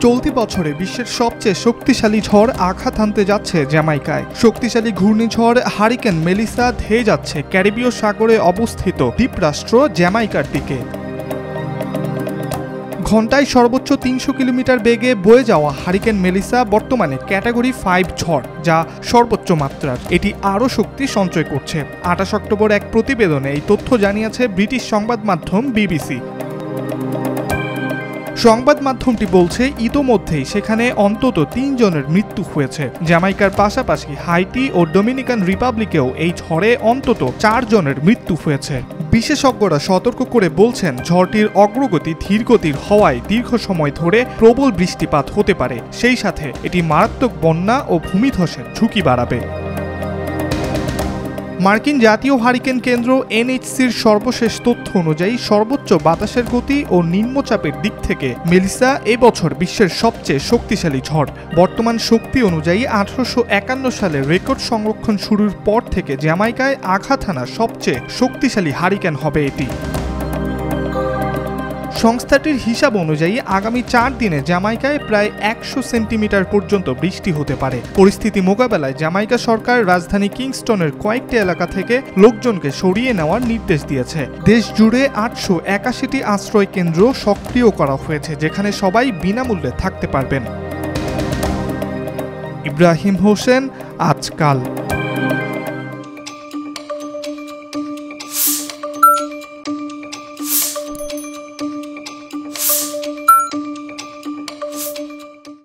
চলতি বছরে বিশ্বের সবচেয়ে শক্তিশালী ঝড় আঘাত হানতে যাচ্ছে জ্যামাইকায়। শক্তিশালী ঘূর্ণিঝড় হারিকেন মেলিসা ধেয়ে যাচ্ছে ক্যারিবীয় সাগরে অবস্থিত দ্বীপরাষ্ট্র জ্যামাইকার দিকে। ঘন্টায় সর্বোচ্চ ৩০০ কিলোমিটার বেগে বয়ে যাওয়া হারিকেন মেলিসা বর্তমানে ক্যাটাগরি 5 ঝড়, যা সর্বোচ্চ মাত্রার। এটি আরও শক্তি সঞ্চয় করছে। ২৮ অক্টোবর এক প্রতিবেদনে এই তথ্য জানিয়েছে ব্রিটিশ সংবাদ মাধ্যম বিবিসি। সংবাদ মাধ্যমটি বলছে, ইতোমধ্যেই সেখানে অন্তত ৩ জনের মৃত্যু হয়েছে। জ্যামাইকার পাশাপাশি হাইটি ও ডোমিনিকান রিপাবলিকেও এই ঝড়ে অন্তত ৪ জনের মৃত্যু হয়েছে। বিশেষজ্ঞরা সতর্ক করে বলছেন, ঝড়টির অগ্রগতি ধীরগতির হওয়ায় দীর্ঘ সময় ধরে প্রবল বৃষ্টিপাত হতে পারে, সেই সাথে এটি মারাত্মক বন্যা ও ভূমিধসের ঝুঁকি বাড়াবে। মার্কিন জাতীয় হারিকেন কেন্দ্র এনএইচসির সর্বশেষ তথ্য অনুযায়ী সর্বোচ্চ বাতাসের গতি ও নিম্নচাপের দিক থেকে মেলিসা এবছর বিশ্বের সবচেয়ে শক্তিশালী ঝড়। বর্তমান শক্তি অনুযায়ী ১৮৫১ সালে রেকর্ড সংরক্ষণ শুরুর পর থেকে জ্যামাইকায় আঘাত হানা সবচেয়ে শক্তিশালী হারিকেন হবে এটি। সংস্থাটির হিসাব অনুযায়ী আগামী ৪ দিনে জ্যামাইকায় প্রায় ১০০ সেন্টিমিটার পর্যন্ত বৃষ্টি হতে পারে। পরিস্থিতি মোকাবেলায় জ্যামাইকা সরকার রাজধানী কিংস্টনের কয়েকটি এলাকা থেকে লোকজনকে সরিয়ে নেওয়ার নির্দেশ দিয়েছে। দেশ জুড়ে ৮৮১টি আশ্রয় কেন্দ্র সক্রিয় করা হয়েছে, যেখানে সবাই বিনামূল্যে থাকতে পারবেন। ইব্রাহিম হোসেন, আজকাল।